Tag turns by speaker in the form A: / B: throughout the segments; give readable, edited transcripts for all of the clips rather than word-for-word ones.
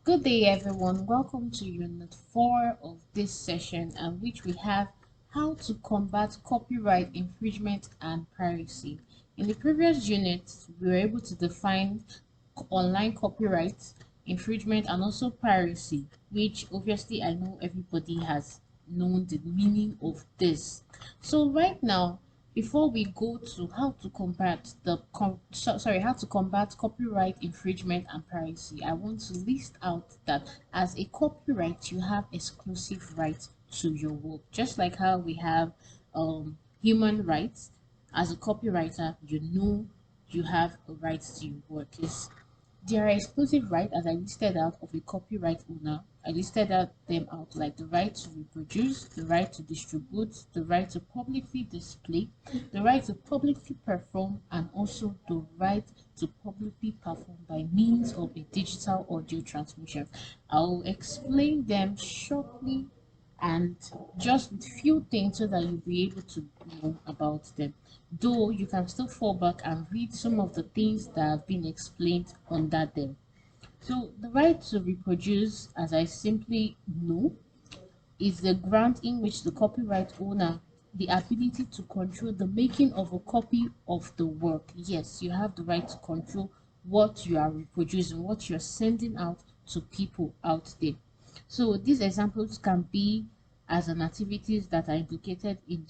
A: Good day, everyone. Welcome to Unit 4 of this session, which we have how to combat copyright infringement and piracy. In the previous unit, we were able to define online copyright, infringement, and also piracy, which obviously I know everybody has known the meaning of this. So right now, before we go to how to combat how to combat copyright infringement and piracy, I want to list out that as a copyright you have exclusive rights to your work, just like how we have human rights. As a copywriter, you know you have a right to your work. There are exclusive rights, as I listed out, of a copyright owner. I listed out them out like the right to reproduce, the right to distribute, the right to publicly display, the right to publicly perform, and also the right to publicly perform by means of a digital audio transmission. I'll explain them shortly and just with few things so that you'll be able to know about them. Though you can still fall back and read some of the things that have been explained under them. So the right to reproduce, as I simply know, is the grant in which the copyright owner the ability to control the making of a copy of the work. Yes, you have the right to control what you are reproducing, what you're sending out to people out there. So these examples can be as an activities that are implicated in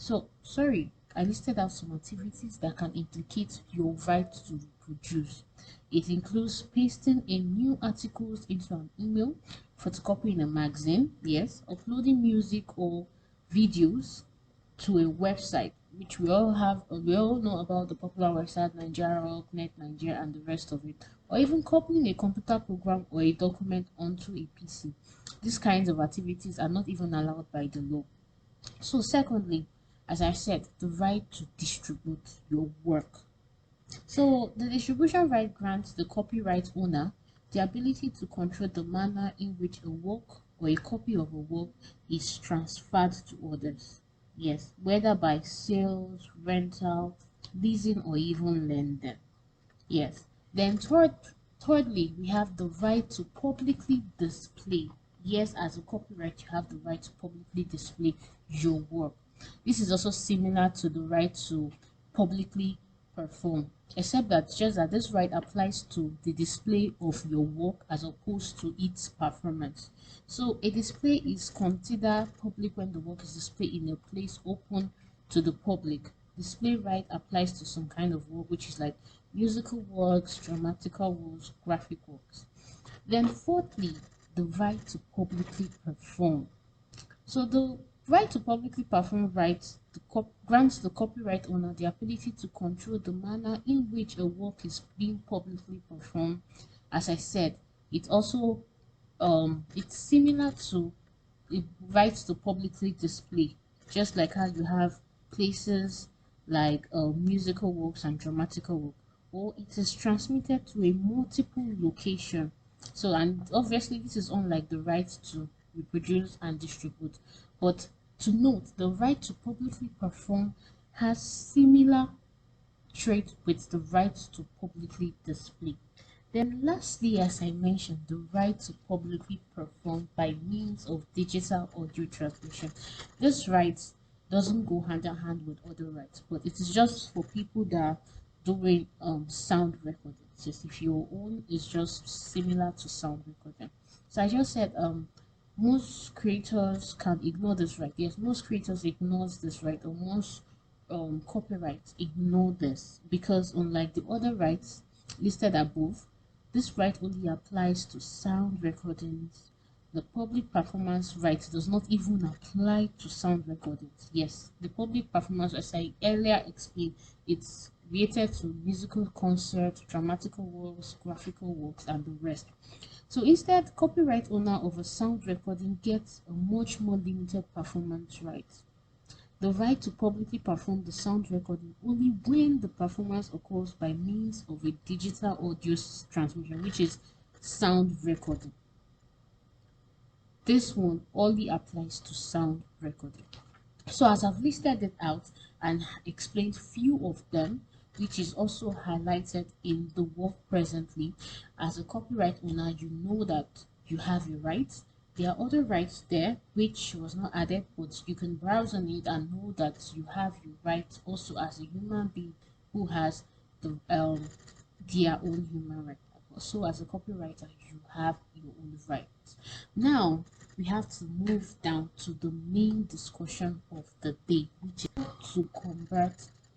A: I listed out some activities that can implicate your right to reproduce. It includes pasting in new articles into an email, photocopying a magazine, yes, uploading music or videos to a website, which we all know about the popular website Nigeria Rock, Net Nigeria, and the rest of it, or even copying a computer program or a document onto a PC. These kinds of activities are not even allowed by the law. So, secondly, as I said, the right to distribute your work. So, the distribution right grants the copyright owner the ability to control the manner in which a work or a copy of a work is transferred to others. Yes, whether by sales, rental, leasing, or even lending. Yes. Then thirdly, we have the right to publicly display. Yes, as a copyright, you have the right to publicly display your work. This is also similar to the right to publicly perform, except that just that this right applies to the display of your work as opposed to its performance. So a display is considered public when the work is displayed in a place open to the public. Display right applies to some kind of work, which is like musical works, dramatical works, graphic works. Then fourthly, the right to publicly perform. So the right to publicly perform rights grants the copyright owner the ability to control the manner in which a work is being publicly performed. As I said, it also it's similar to the right to publicly display, just like how you have places like musical works and dramatical work, or it is transmitted to a multiple location. So, and obviously, this is unlike the right to reproduce and distribute. But to note, the right to publicly perform has similar traits with the right to publicly display. Then lastly, as I mentioned, the right to publicly perform by means of digital audio transmission. This right doesn't go hand in hand with other rights, but it is just for people that are doing sound recording. Just if your own is just similar to sound recording. So I just said most creators can ignore this right. Yes, most creators ignores this right, or most copyright ignore this because unlike the other rights listed above, this right only applies to sound recordings. The public performance right does not even apply to sound recordings. Yes, the public performance, as I earlier explained, it's related to musical concerts, dramatical works, graphical works, and the rest. So instead, copyright owner of a sound recording gets a much more limited performance right. The right to publicly perform the sound recording only when the performance occurs by means of a digital audio transmission, which is sound recording. This one only applies to sound recording. So as I've listed it out and explained few of them, which is also highlighted in the work presently, as a copyright owner, you know that you have your rights. There are other rights there which was not added, but you can browse on it and know that you have your rights also as a human being who has their own human right. Also, as a copywriter, you have your own rights. Now, we have to move down to the main discussion of the day, which is how to combat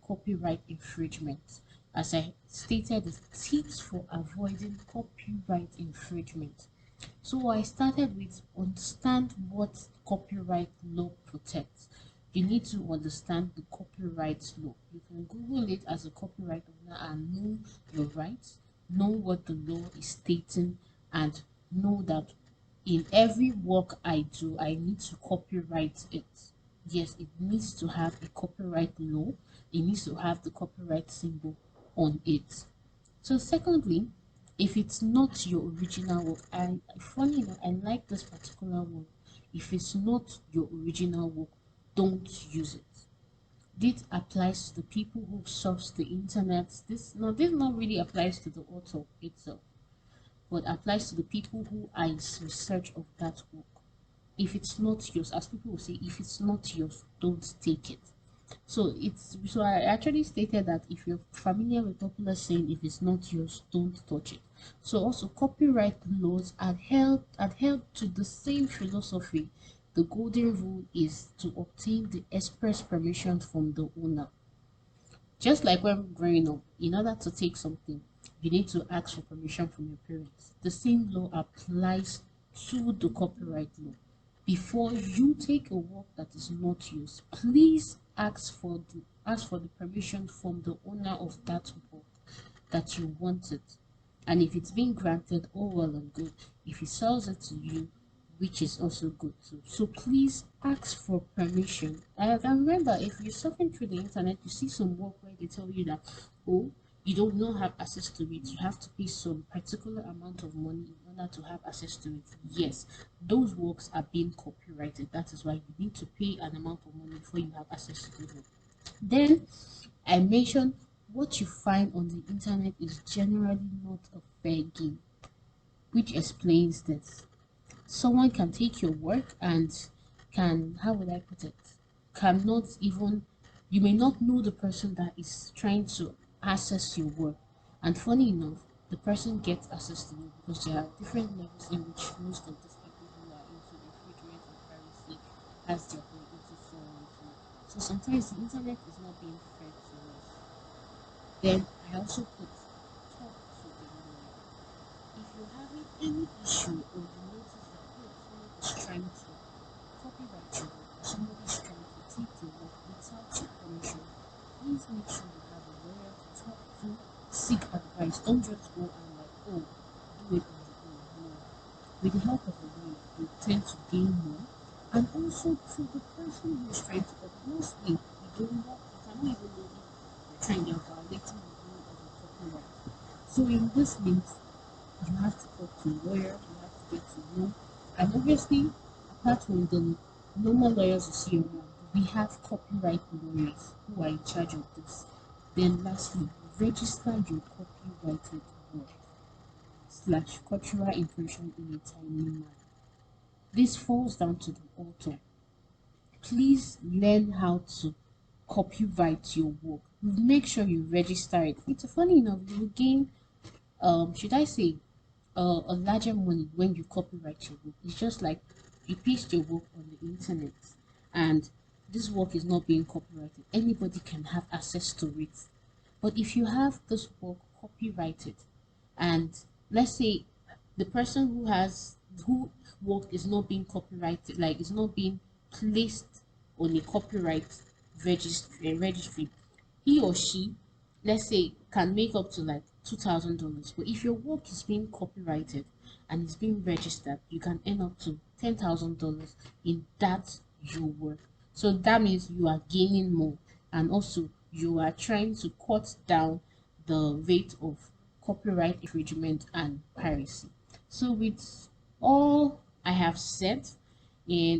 A: copyright infringement. As I stated, the tips for avoiding copyright infringement. So I started with understand what copyright law protects. You need to understand the copyright law. You can Google it as a copyright owner and know your rights, know what the law is stating, and know that in every work I do, I need to copyright it. Yes, it needs to have a copyright law. It needs to have the copyright symbol on it. So secondly, if it's not your original work, and funny enough, I like this particular one. If it's not your original work, don't use it. This applies to the people who surf the internet. This not really applies to the author itself, but applies to the people who are in research of that work. If it's not yours, as people will say, if it's not yours, don't take it. So I actually stated that if you're familiar with popular saying, if it's not yours, don't touch it. So also copyright laws adhere to the same philosophy. The golden rule is to obtain the express permission from the owner. Just like when growing up, in order to take something, you need to ask for permission from your parents. The same law applies to the copyright law. Before you take a work that is not yours, please ask for the permission from the owner of that work that you want it. And if it's been granted, all well and good. If he sells it to you, which is also good too. So please ask for permission. And remember, if you're surfing through the internet, you see some work where they tell you that, oh, you don't not have access to it. You have to pay some particular amount of money in order to have access to it. Yes, those works are being copyrighted. That is why you need to pay an amount of money before you have access to them. Then I mentioned what you find on the internet is generally not a fair game, which explains this. Someone can take your work and can, how would I put it, cannot even, you may not know the person that is trying to access your work. And funny enough, the person gets access to you because there are different levels in which most of these people who are into infringement and piracy has their ability so on. So sometimes the internet is not being fair to us. Then I also put talk to a lawyer. If you're having any issue or you notice that oh, someone is trying to copyright your work, or somebody is trying to take your work without your permission, please make sure you have a lawyer to talk to, seek advice. Don't just go and like, oh, do it on your own. No. With the help of a lawyer, you tend to gain more. And also to the person who is trying to copy, mostly you don't know, you cannot even know if you're trying, you're violating the rule of a copyright. So in this means you have to talk to a lawyer, you have to get to know. And obviously, apart from the normal lawyers you see around, we have copyright lawyers who are in charge of this. Then lastly, register your copyrighted work / cultural impression in a timely manner. This falls down to the author. Please learn how to copyright your work. Make sure you register it. It's funny enough, you will gain should I say a larger money when you copyright your work. It's just like you paste your work on the internet and this work is not being copyrighted. Anybody can have access to it. But if you have this work copyrighted and let's say the person who work is not being copyrighted, like it's not being placed on a copyright registry, he or she, let's say, can make up to like $2,000. But if your work is being copyrighted and it's being registered, you can earn up to $10,000 in that your work. So that means you are gaining more, and also you are trying to cut down the rate of copyright infringement and piracy. So with all I have said in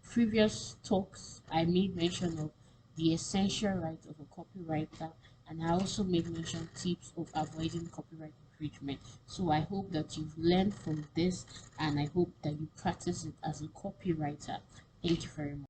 A: previous talks, I made mention of the essential right of a copywriter, and I also made mention tips of avoiding copyright infringement. So I hope that you've learned from this, and I hope that you practice it as a copywriter. Thank you very much.